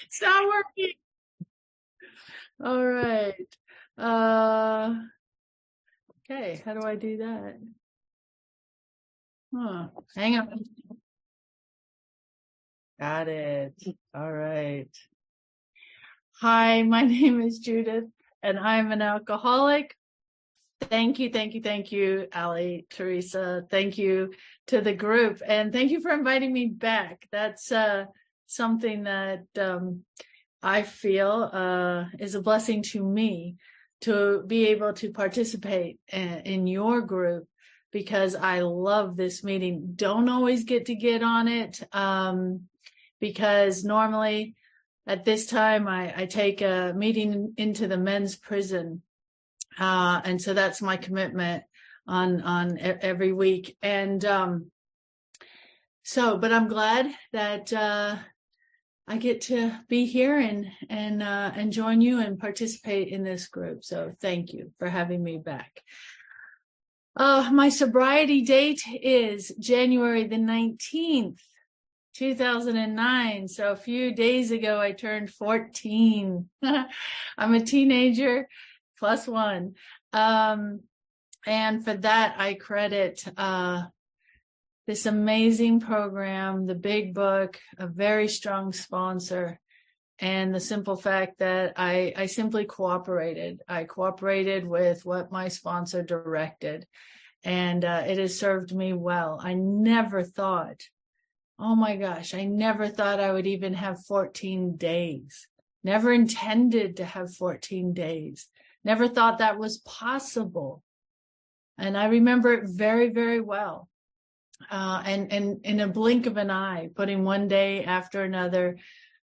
It's not working. All right. Okay, how do I do that? Hang on. Got it. All right. Hi, my name is Judith, and I'm an alcoholic. Thank you, Allie, Teresa. Thank you to the group, and thank you for inviting me back. That's something that I feel is a blessing to me to be able to participate in your group, because I love this meeting. Don't always get on it because normally at this time I take a meeting into the men's prison. And so that's my commitment on every week. And but I'm glad that I get to be here and join you and participate in this group. So thank you for having me back. My sobriety date is January the 19th, 2009. So a few days ago, I turned 14. I'm a teenager +1. And for that, I credit this amazing program, the Big Book, a very strong sponsor, and the simple fact that I simply cooperated. I cooperated with what my sponsor directed, and it has served me well. I never thought, oh my gosh, I never thought I would even have 14 days. Never intended to have 14 days. Never thought that was possible. And I remember it very, very well. And in a blink of an eye, putting one day after another,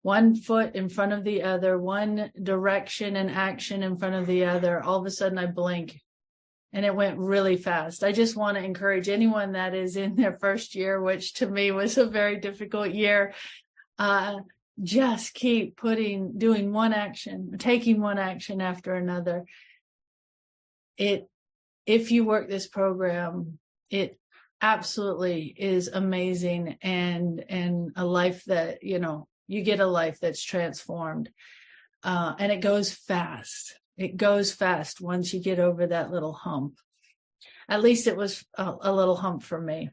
one foot in front of the other, one direction and action in front of the other, all of a sudden I blink and it went really fast. I just want to encourage anyone that is in their first year, which to me was a very difficult year, just keep doing one action, taking one action after another. If you work this program, it absolutely is amazing, and a life that, you get a life that's transformed. And it goes fast. It goes fast once you get over that little hump. At least it was a little hump for me.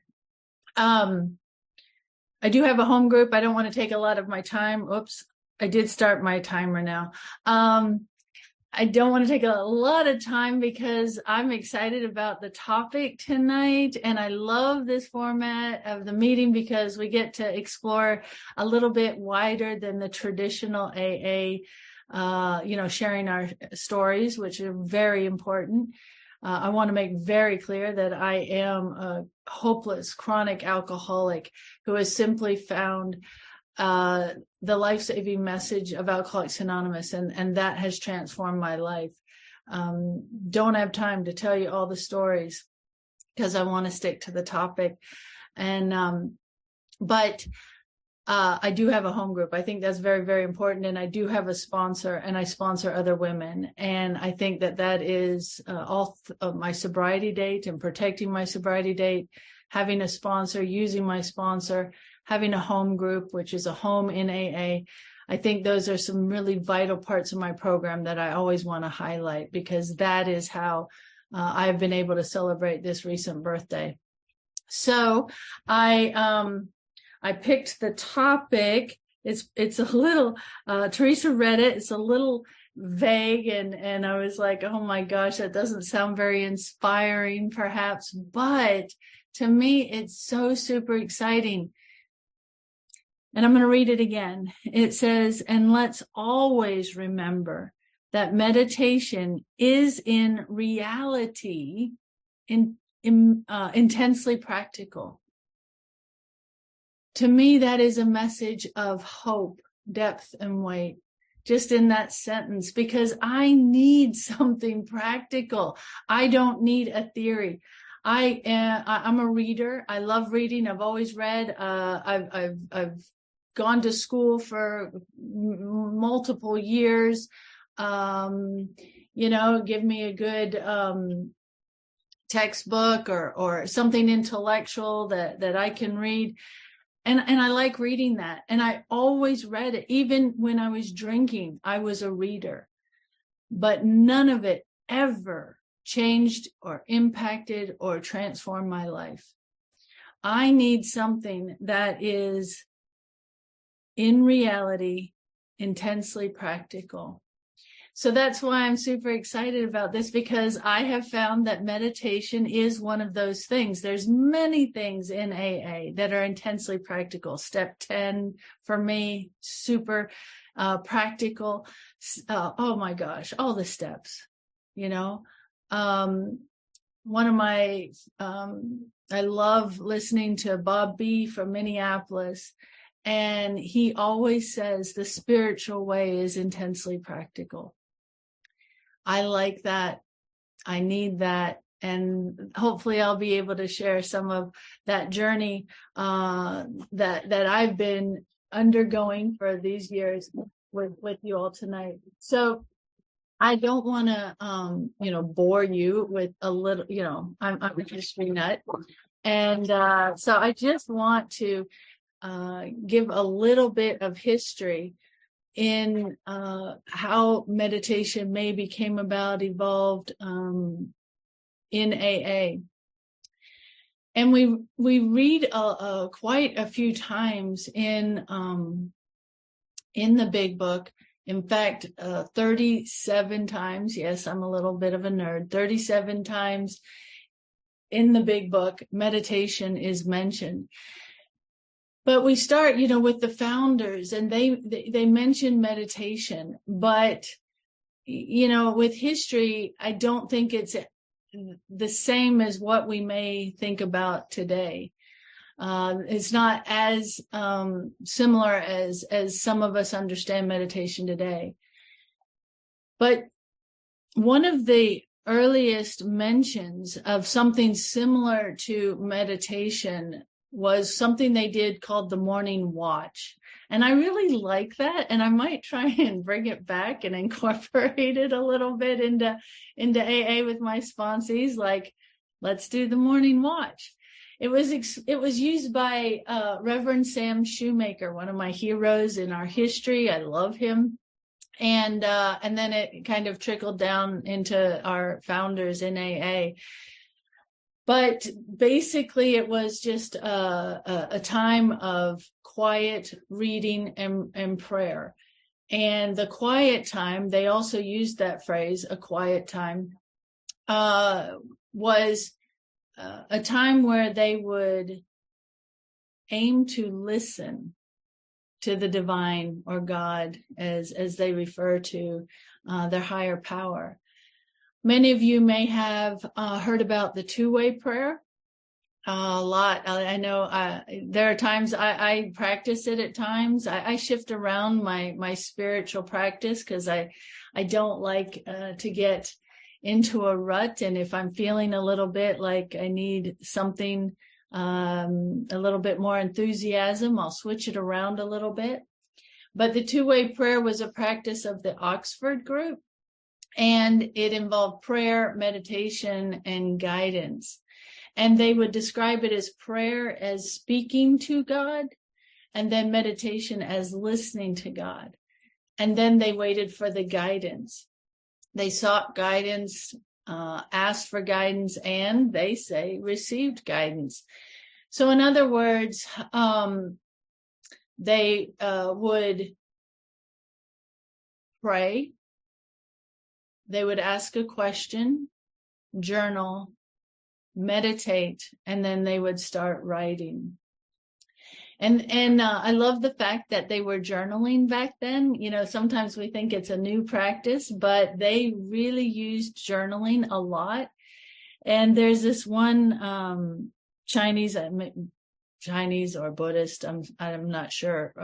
I do have a home group. I don't want to take a lot of my time. Oops, I did start my timer now. I don't want to take a lot of time because I'm excited about the topic tonight. And I love this format of the meeting because we get to explore a little bit wider than the traditional AA, sharing our stories, which are very important. I want to make very clear that I am a hopeless chronic alcoholic who has simply found the life-saving message of Alcoholics Anonymous, and that has transformed my life. Don't have time to tell you all the stories because I want to stick to the topic. And but I do have a home group. I think that's very, very important. And I do have a sponsor, and I sponsor other women. And I think that is all of my sobriety date and protecting my sobriety date, having a sponsor, using my sponsor, having a home group, which is a home in AA. I think those are some really vital parts of my program that I always want to highlight, because that is how I've been able to celebrate this recent birthday. So I picked the topic. It's a little, Teresa read it. It's a little vague, and I was like, oh my gosh, that doesn't sound very inspiring perhaps, but to me, it's so super exciting. And I'm going to read it again. It says, and let's always remember that meditation is in reality intensely practical. To me, that is a message of hope, depth, and weight, just in that sentence, because I need something practical. I don't need a theory. I'm a reader. I love reading. I've always read. I've gone to school for multiple years. Give me a good textbook or something intellectual that I can read. And I like reading that. And I always read it. Even when I was drinking, I was a reader. But none of it ever changed or impacted or transformed my life. I need something that is in reality intensely practical. So that's why I'm super excited about this, because I have found that meditation is one of those things. There's many things in AA that are intensely practical. Step 10 for me, super practical. Oh my gosh, all the steps, you know. One of my, I love listening to Bob B from Minneapolis. And he always says the spiritual way is intensely practical. I like that. I need that. And hopefully I'll be able to share some of that journey that I've been undergoing for these years with you all tonight. So I don't want to, bore you with a little, I'm a history nut. And so I just want to give a little bit of history in how meditation maybe came about, evolved in AA. And we read quite a few times in the big book. In fact, 37 times, yes, I'm a little bit of a nerd, 37 times in the big book, meditation is mentioned. But we start, with the founders, and they mention meditation. But, with history, I don't think it's the same as what we may think about today. It's not as similar as some of us understand meditation today. But one of the earliest mentions of something similar to meditation was something they did called the morning watch. And I really like that. And I might try and bring it back and incorporate it a little bit into AA with my sponsees. Like, let's do the morning watch. It was used by Reverend Sam Shoemaker, one of my heroes in our history. I love him. And then it kind of trickled down into our founders in AA. But basically, it was just a time of quiet reading and prayer. And the quiet time, they also used that phrase, a quiet time, was a time where they would aim to listen to the divine or God, as they refer to their higher power. Many of you may have heard about the two-way prayer a lot. I know there are times I practice it at times. I shift around my spiritual practice because I don't like to get into a rut. And if I'm feeling a little bit like I need something, a little bit more enthusiasm, I'll switch it around a little bit. But the two-way prayer was a practice of the Oxford group. And it involved prayer, meditation, and guidance. And they would describe it as prayer as speaking to God, and then meditation as listening to God. And then they waited for the guidance. They sought guidance, asked for guidance, and they say received guidance. So in other words, they would pray. They would ask a question, journal, meditate, and then they would start writing. And I love the fact that they were journaling back then. Sometimes we think it's a new practice, but they really used journaling a lot. And there's this one Chinese or Buddhist, I'm not sure,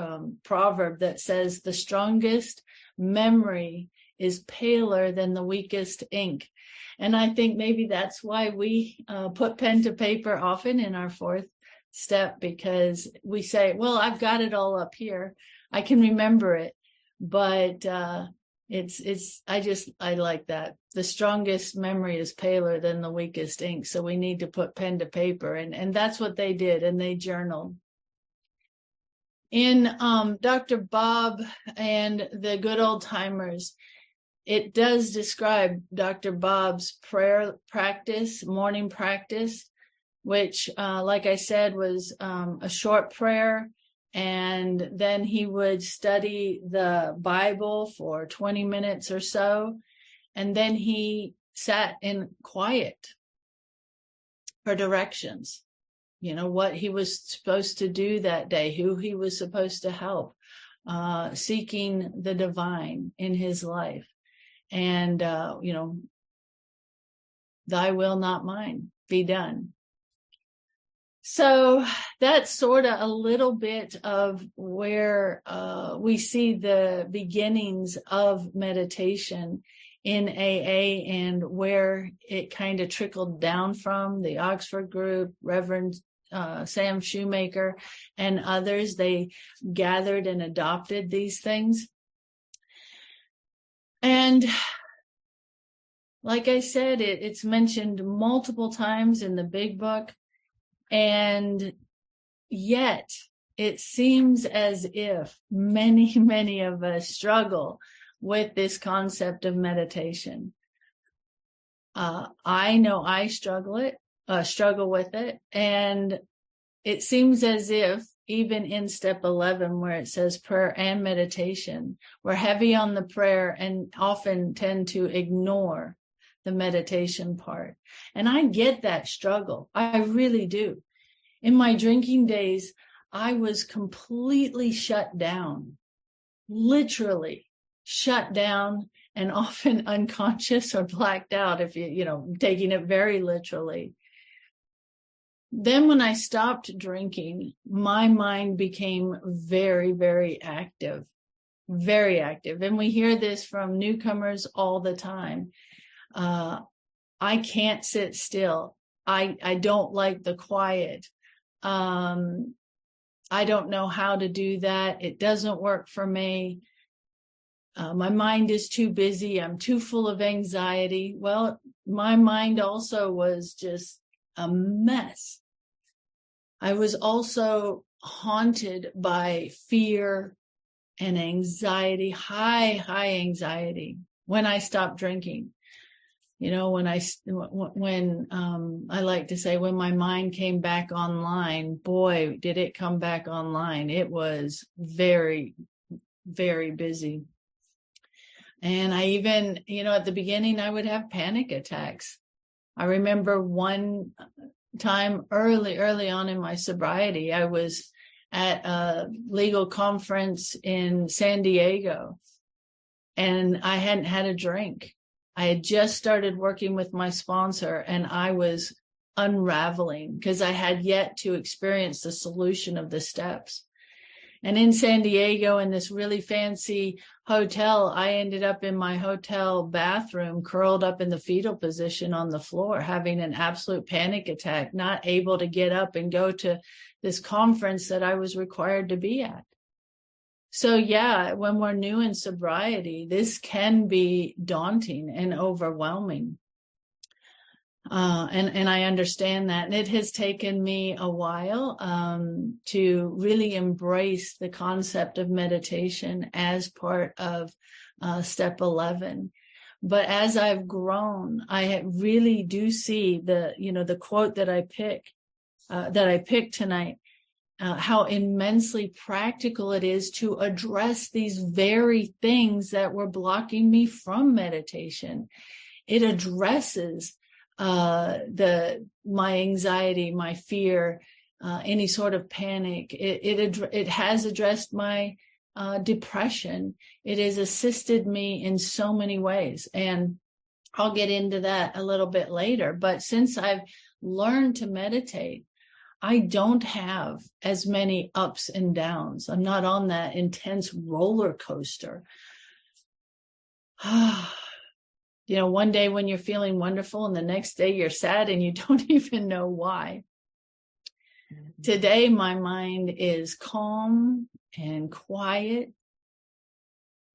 proverb that says the strongest memory is paler than the weakest ink. And I think maybe that's why we put pen to paper often in our fourth step, because we say, well, I've got it all up here. I can remember it. But I like that. The strongest memory is paler than the weakest ink. So we need to put pen to paper. And that's what they did. And they journaled. In Dr. Bob and the Good Old Timers, it does describe Dr. Bob's prayer practice, morning practice, which, like I said, was a short prayer. And then he would study the Bible for 20 minutes or so. And then he sat in quiet for directions, what he was supposed to do that day, who he was supposed to help, seeking the divine in his life. And, thy will, not mine, be done. So that's sort of a little bit of where we see the beginnings of meditation in AA and where it kind of trickled down from the Oxford group, Reverend Sam Shoemaker and others. They gathered and adopted these things. And like I said, it's mentioned multiple times in the big book. And yet it seems as if many, many of us struggle with this concept of meditation. I know I struggle with it. And it seems as if even in step 11, where it says prayer and meditation, we're heavy on the prayer and often tend to ignore the meditation part. And I get that struggle. I really do. In my drinking days, I was completely shut down, literally shut down and often unconscious or blacked out if taking it very literally. Then when I stopped drinking, my mind became very, very active, very active. And we hear this from newcomers all the time. I can't sit still. I don't like the quiet. I don't know how to do that. It doesn't work for me. My mind is too busy. I'm too full of anxiety. Well, my mind also was just a mess. I was also haunted by fear and anxiety, high anxiety when I stopped drinking. When I like to say, when my mind came back online, boy, did it come back online. It was very, very busy. And I even, at the beginning, I would have panic attacks. I remember one time early on in my sobriety, I was at a legal conference in San Diego, and I hadn't had a drink. I had just started working with my sponsor, and I was unraveling because I had yet to experience the solution of the steps. And in San Diego, in this really fancy hotel, I ended up in my hotel bathroom, curled up in the fetal position on the floor, having an absolute panic attack, not able to get up and go to this conference that I was required to be at. So yeah, when we're new in sobriety, this can be daunting and overwhelming. And I understand that. And it has taken me a while to really embrace the concept of meditation as part of step 11. But as I've grown, I really do see the quote that I picked tonight, how immensely practical it is to address these very things that were blocking me from meditation. It addresses my anxiety, my fear, any sort of panic. It has addressed my depression. It has assisted me in so many ways, and I'll get into that a little bit later. But since I've learned to meditate, I don't have as many ups and downs. I'm not on that intense roller coaster. One day when you're feeling wonderful and the next day you're sad and you don't even know why. Mm-hmm. Today, my mind is calm and quiet.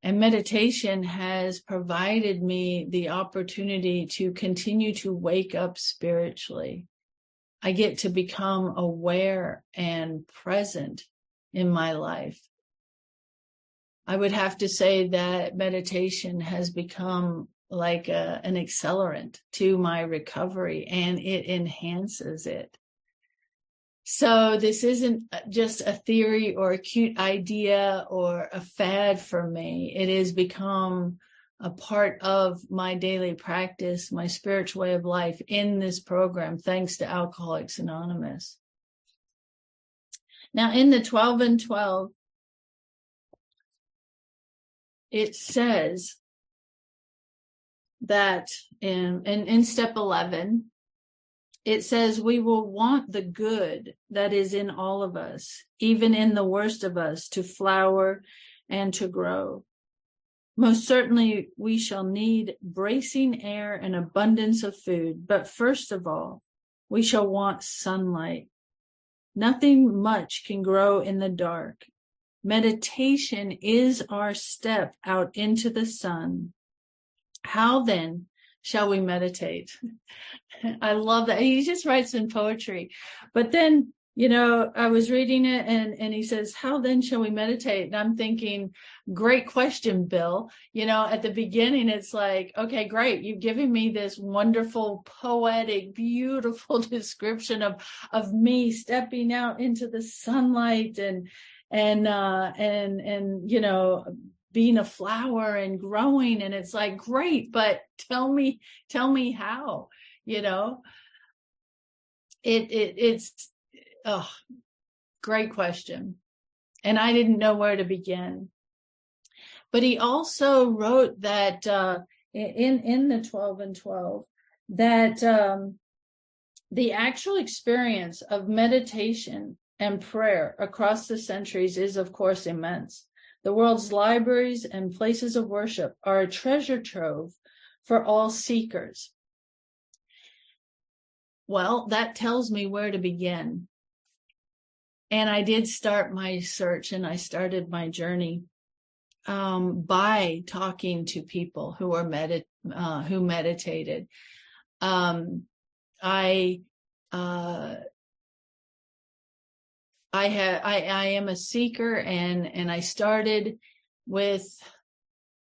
And meditation has provided me the opportunity to continue to wake up spiritually. I get to become aware and present in my life. I would have to say that meditation has become like an accelerant to my recovery, and it enhances it. So this isn't just a theory or a cute idea or a fad for me. It has become a part of my daily practice, my spiritual way of life in this program, thanks to Alcoholics Anonymous. Now, in the 12 and 12, it says that in step 11, it says we will want the good that is in all of us, even in the worst of us, to flower and to grow. Most certainly, we shall need bracing air and abundance of food, but first of all, we shall want sunlight. Nothing much can grow in the dark. Meditation is our step out into the sun. How then shall we meditate? I love that. He just writes in poetry. But then, I was reading it and he says, how then shall we meditate? And I'm thinking, great question, Bill. At the beginning, it's like, okay, great. You've given me this wonderful, poetic, beautiful description of me stepping out into the sunlight and being a flower and growing. And it's like, great, but tell me how, it's great question. And I didn't know where to begin. But he also wrote that in the 12 and 12, that the actual experience of meditation and prayer across the centuries is, of course, immense. The world's libraries and places of worship are a treasure trove for all seekers. Well, that tells me where to begin. And I did start my search, and I started my journey by talking to people who were who meditated. I am a seeker, and I started with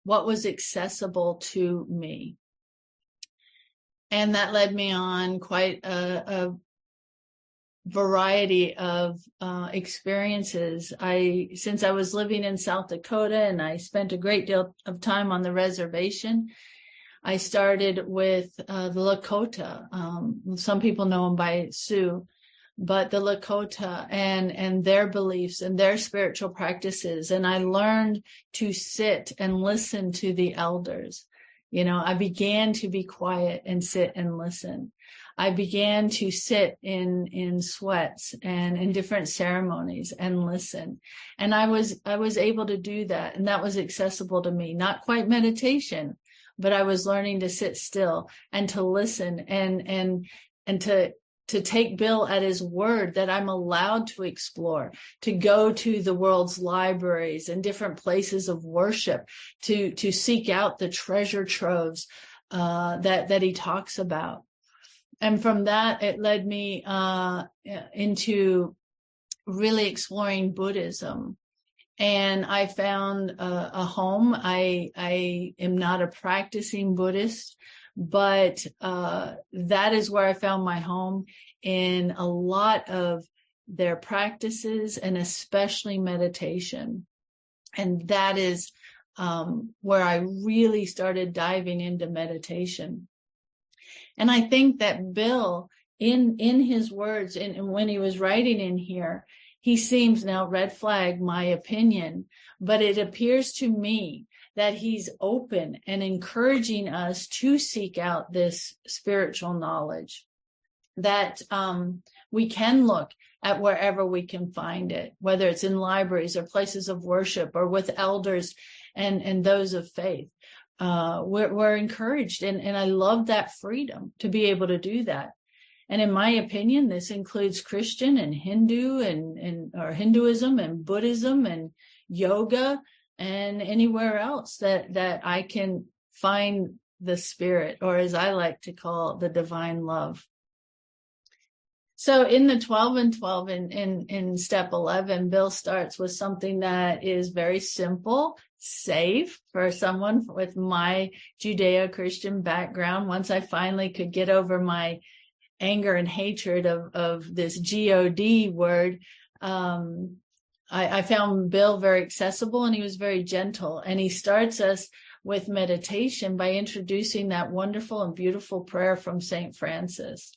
what was accessible to me. And that led me on quite a variety of experiences. Since I was living in South Dakota and I spent a great deal of time on the reservation, I started with the Lakota. Some people know them by Sioux, but the Lakota and their beliefs and their spiritual practices. And I learned to sit and listen to the elders. I began to be quiet and sit and listen. I began to sit in sweats and in different ceremonies and listen. And I was able to do that. And that was accessible to me. Not quite meditation, but I was learning to sit still and to listen and to take Bill at his word that I'm allowed to explore, to go to the world's libraries and different places of worship, to seek out the treasure troves that he talks about. And from that, it led me into really exploring Buddhism. And I found a home. I am not a practicing Buddhist, but that is where I found my home in a lot of their practices, and especially meditation. And that is where I really started diving into meditation. And I think that Bill, in his words, and when he was writing in here, he seems, now red flag, my opinion, but it appears to me that he's open and encouraging us to seek out this spiritual knowledge, that we can look at wherever we can find it, whether it's in libraries or places of worship or with elders and those of faith. We're encouraged, and I love that freedom to be able to do that. And in my opinion, this includes Christian and Hindu or Hinduism and Buddhism and yoga and anywhere else that I can find the spirit, or as I like to call, the divine love. So in the 12 and 12 in step 11, Bill starts with something that is very simple, safe for someone with my Judeo-Christian background. Once I finally could get over my anger and hatred of this God word, I found Bill very accessible, and he was very gentle. And he starts us with meditation by introducing that wonderful and beautiful prayer from St. Francis.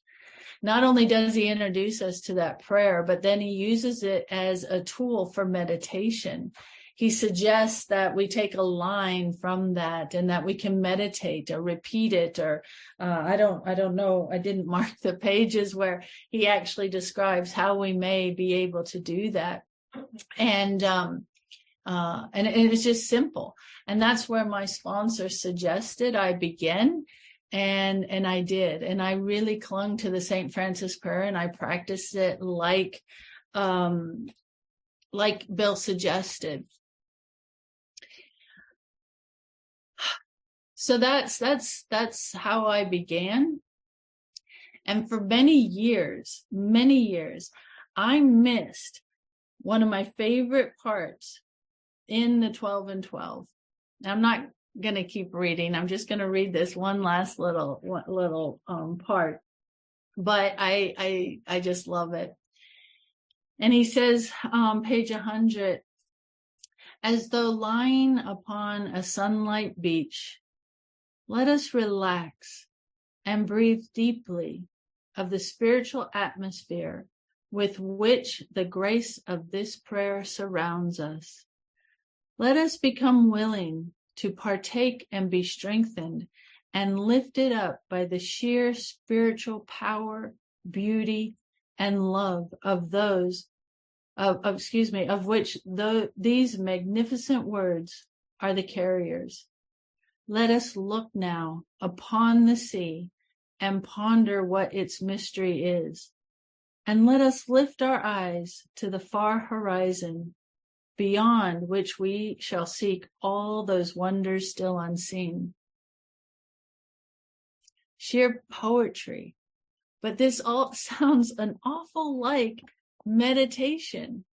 Not only does he introduce us to that prayer, but then he uses it as a tool for meditation. He suggests that we take a line from that and that we can meditate or repeat it, or I don't know. I didn't mark the pages where he actually describes how we may be able to do that. And it was just simple. And that's where my sponsor suggested I begin. And I did. And I really clung to the St. Francis prayer, and I practiced it like Bill suggested. So that's how I began. And for many years, I missed one of my favorite parts in the 12 and 12. Now, I'm not going to keep reading. I'm just going to read this one last little part, but I just love it. And he says, page 100, as though lying upon a sunlight beach, let us relax and breathe deeply of the spiritual atmosphere with which the grace of this prayer surrounds us. Let us become willing to partake and be strengthened and lifted up by the sheer spiritual power, beauty, and love of which these magnificent words are the carriers. Let us look now upon the sea and ponder what its mystery is. And let us lift our eyes to the far horizon, beyond which we shall seek all those wonders still unseen. Sheer poetry. But this all sounds an awful like meditation,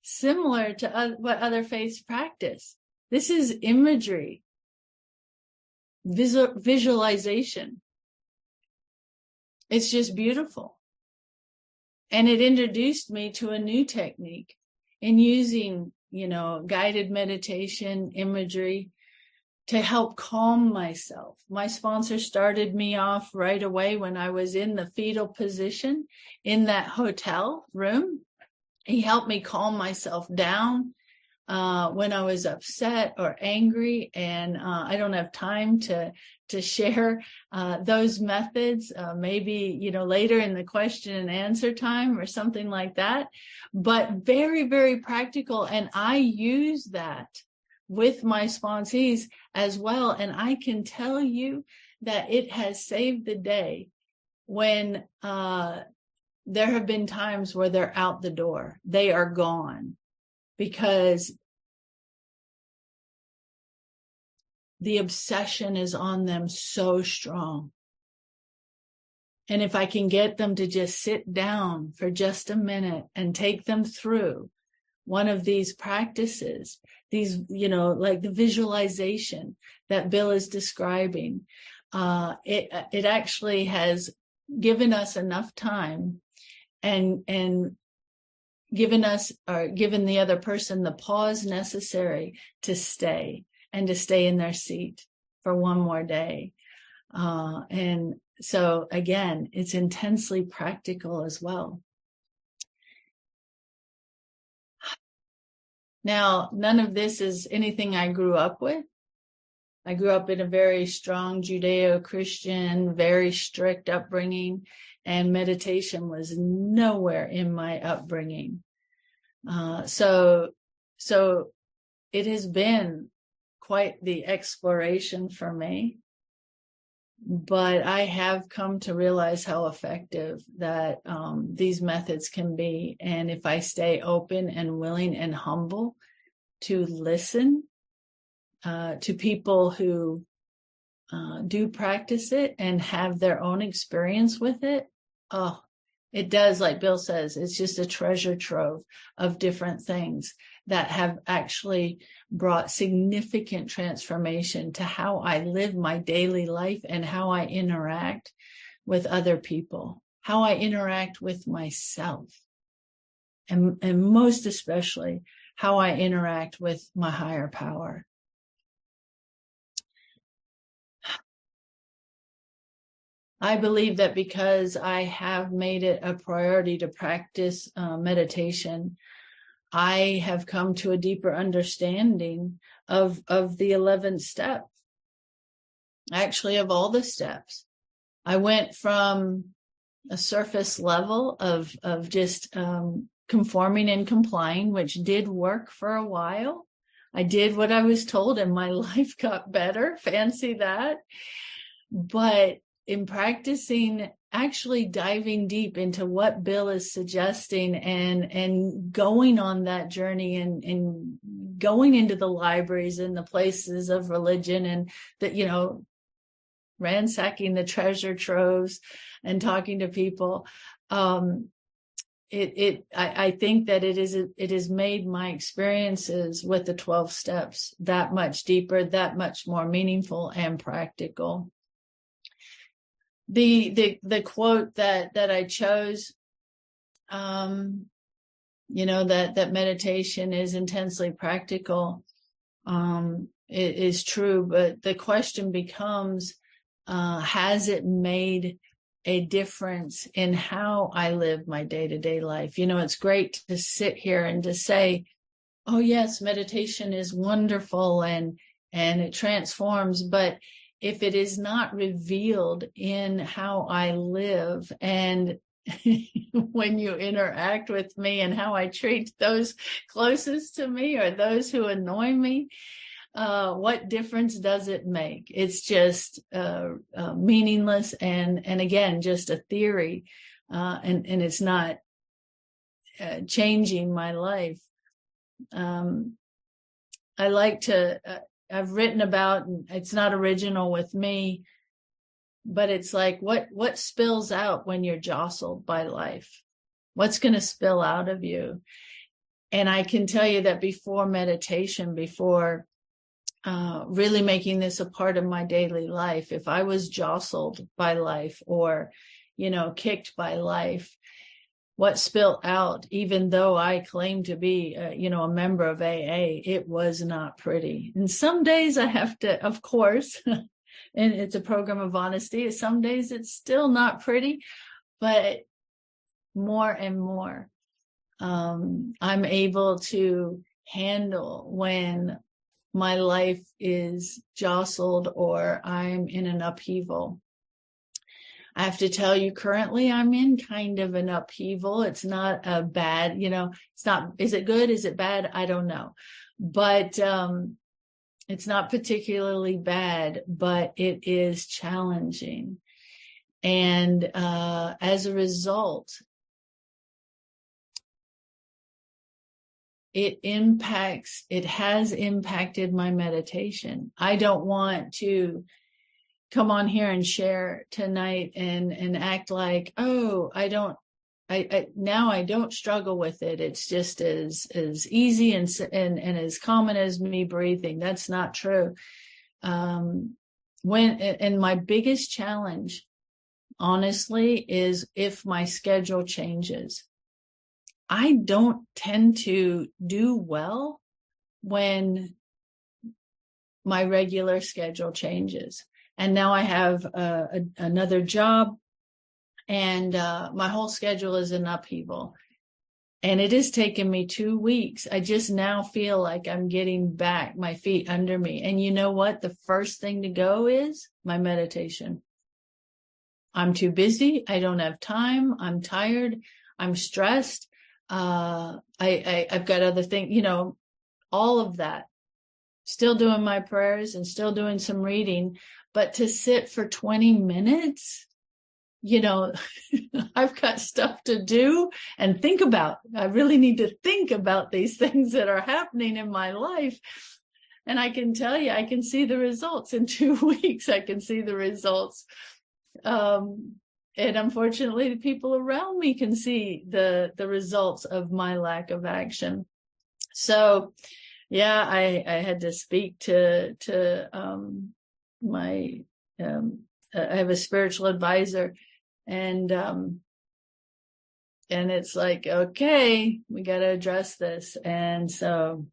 similar to what other faiths practice. This is imagery, visualization. It's just beautiful. And it introduced me to a new technique in using, guided meditation, imagery to help calm myself. My sponsor started me off right away when I was in the fetal position in that hotel room. He helped me calm myself down when I was upset or angry, and I don't have time to share those methods, maybe, later in the question and answer time or something like that, but very, very practical. And I use that with my sponsees as well. And I can tell you that it has saved the day when there have been times where they're out the door, they are gone, because the obsession is on them so strong. And if I can get them to just sit down for just a minute and take them through one of these practices, these, like the visualization that Bill is describing, it actually has given us enough time and given the other person the pause necessary to stay and to stay in their seat for one more day. And so again, it's intensely practical as well. Now, none of this is anything I grew up with. I grew up in a very strong Judeo-Christian, very strict upbringing, and meditation was nowhere in my upbringing. So it has been quite the exploration for me, but I have come to realize how effective that these methods can be. And if I stay open and willing and humble to listen to people who do practice it and have their own experience with it, It does, like Bill says, it's just a treasure trove of different things that have actually brought significant transformation to how I live my daily life and how I interact with other people, how I interact with myself, and most especially how I interact with my higher power. I believe that because I have made it a priority to practice meditation, I have come to a deeper understanding of the 11th step, actually of all the steps. I went from a surface level of just conforming and complying, which did work for a while. I did what I was told and my life got better. Fancy that. But in practicing, actually diving deep into what Bill is suggesting and going on that journey and going into the libraries and the places of religion and that, you know, ransacking the treasure troves and talking to people. I think that it has made my experiences with the 12 steps that much deeper, that much more meaningful and practical. The quote that I chose, you know, that meditation is intensely practical, it is true, but the question becomes, has it made a difference in how I live my day-to-day life? You know, it's great to sit here and to say, oh yes, meditation is wonderful and it transforms, but if it is not revealed in how I live and when you interact with me and how I treat those closest to me or those who annoy me, what difference does it make? It's just meaningless and again, just a theory, and it's not changing my life. I like to, I've written about, and it's not original with me, but it's like what spills out when you're jostled by life? What's going to spill out of you? And I can tell you that before meditation, before really making this a part of my daily life, if I was jostled by life or, you know, kicked by life, what spilled out, even though I claim to be, you know, a member of AA, it was not pretty. And some days I have to, of course, and it's a program of honesty, some days it's still not pretty, but more and more, I'm able to handle when my life is jostled or I'm in an upheaval. I have to tell you, currently I'm in kind of an upheaval. It's not a bad, you know, it's not, is it good? Is it bad? I don't know. But it's not particularly bad, but it is challenging. And as a result, it has impacted my meditation. I don't want to come on here and share tonight and act like, oh, now I don't struggle with it. It's just as easy and as common as me breathing. That's not true. And my biggest challenge, honestly, is if my schedule changes. I don't tend to do well when my regular schedule changes. And now I have another job and my whole schedule is in upheaval. And it has taken me 2 weeks. I just now feel like I'm getting back my feet under me. And you know what? The first thing to go is my meditation. I'm too busy. I don't have time. I'm tired. I'm stressed. I've got other things, you know, all of that. Still doing my prayers and still doing some reading. But to sit for 20 minutes, you know, I've got stuff to do and think about. I really need to think about these things that are happening in my life. And I can tell you, I can see the results in 2 weeks. I can see the results. And unfortunately, the people around me can see the results of my lack of action. So, yeah, I had to speak to my I have a spiritual advisor, and it's like, okay, we got to address this, and so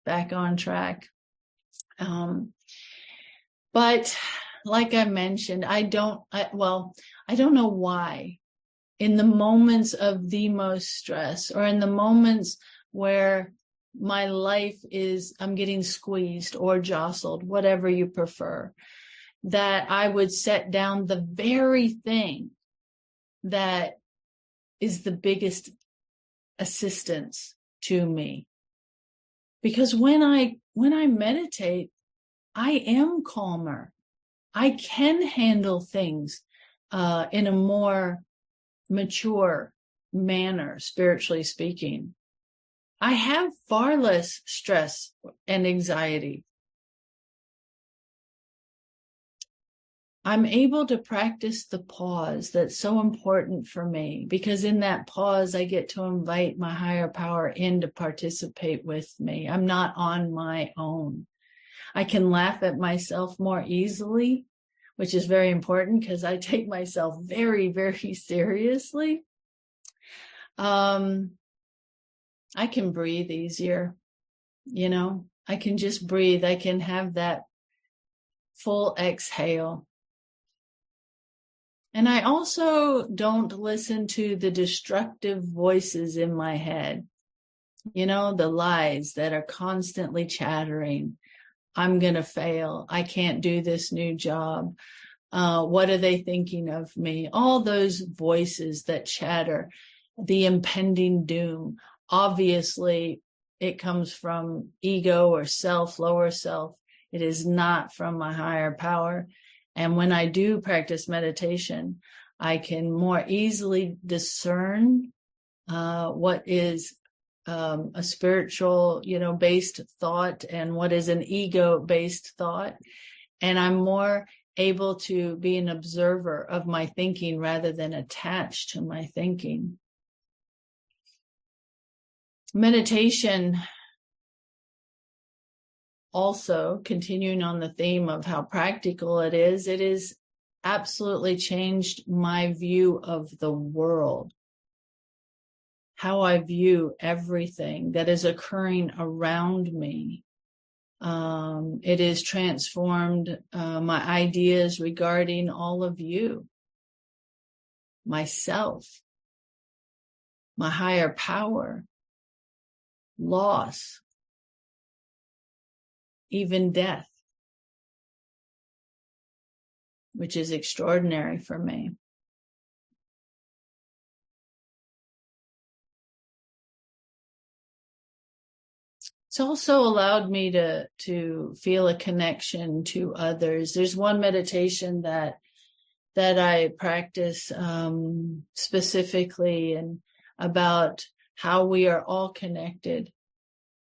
back on track. But like I mentioned, I don't know why in the moments of the most stress, or in the moments where my life is, I'm getting squeezed or jostled, whatever you prefer, that I would set down the very thing that is the biggest assistance to me. Because when I meditate, I am calmer. I can handle things in a more mature manner, spiritually speaking. I have far less stress and anxiety. I'm able to practice the pause that's so important for me, because in that pause, I get to invite my higher power in to participate with me. I'm not on my own. I can laugh at myself more easily, which is very important because I take myself very, very seriously. I can breathe easier, I can just breathe. I can have that full exhale. And I also don't listen to the destructive voices in my head, the lies that are constantly chattering. I'm going to fail. I can't do this new job. What are they thinking of me? All those voices that chatter, the impending doom. Obviously, it comes from ego or self, lower self. It is not from my higher power. And when I do practice meditation, I can more easily discern what is a spiritual, based thought and what is an ego-based thought. And I'm more able to be an observer of my thinking rather than attached to my thinking. Meditation, also continuing on the theme of how practical it is absolutely changed my view of the world, how I view everything that is occurring around me. It has transformed my ideas regarding all of you, myself, my higher power, loss, even death, which is extraordinary for me. It's also allowed me to feel a connection to others. There's one meditation that I practice specifically, and about how we are all connected.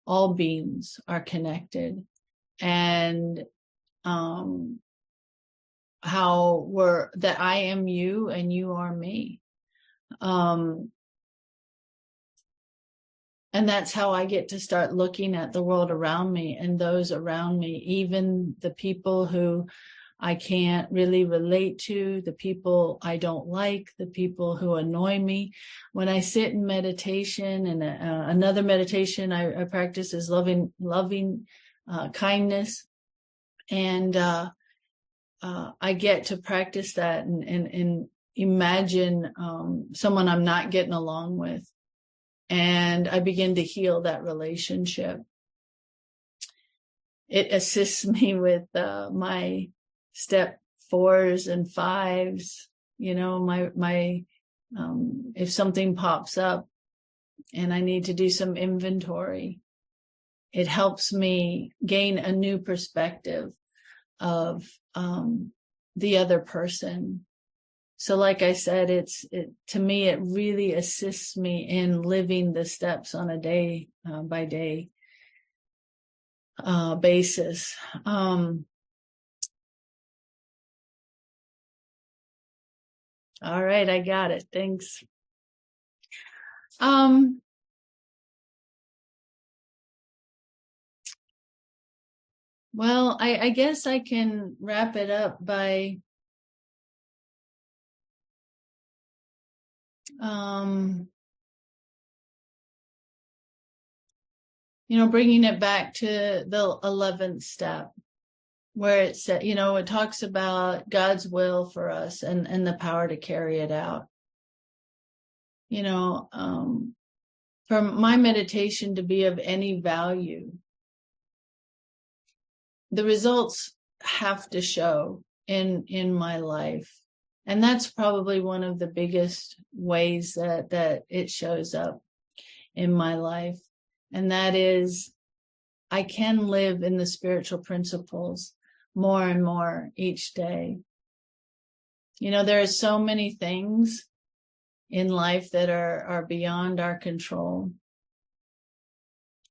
All beings are connected, and how that I am you and you are me. And that's how I get to start looking at the world around me and those around me, even the people who I can't really relate to, the people I don't like, the people who annoy me. When I sit in meditation, and another meditation I practice is loving kindness. And I get to practice that and imagine someone I'm not getting along with. And I begin to heal that relationship. It assists me with my step 4s and 5s. My if something pops up and I need to do some inventory, it helps me gain a new perspective of the other person. So like I said, to me, it really assists me in living the steps on a day by day basis. All right, I got it. Thanks. Well, I guess I can wrap it up by bringing it back to the 11th step, where it said, it talks about God's will for us and the power to carry it out. For my meditation to be of any value, the results have to show in my life. And that's probably one of the biggest ways that it shows up in my life. And that is, I can live in the spiritual principles more and more each day. There are so many things in life that are beyond our control.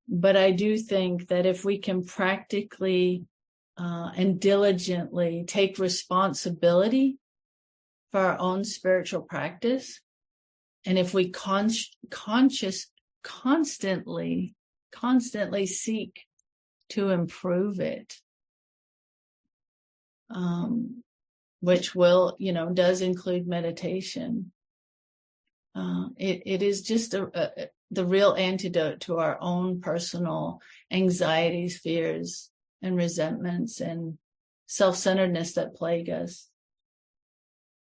But I do think that if we can practically and diligently take responsibility for our own spiritual practice, and if we constantly seek to improve it, which does include meditation, it is just the real antidote to our own personal anxieties, fears, and resentments and self-centeredness that plague us.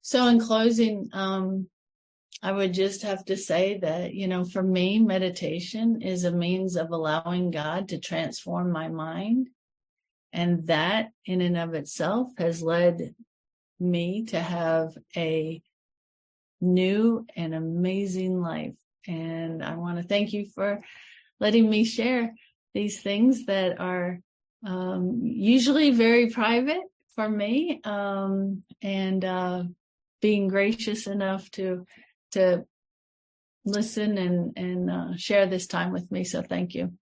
So in closing, I would just have to say that, for me, meditation is a means of allowing God to transform my mind. And that in and of itself has led me to have a new and amazing life. And I want to thank you for letting me share these things that are usually very private for me, and being gracious enough to listen and share this time with me. So thank you.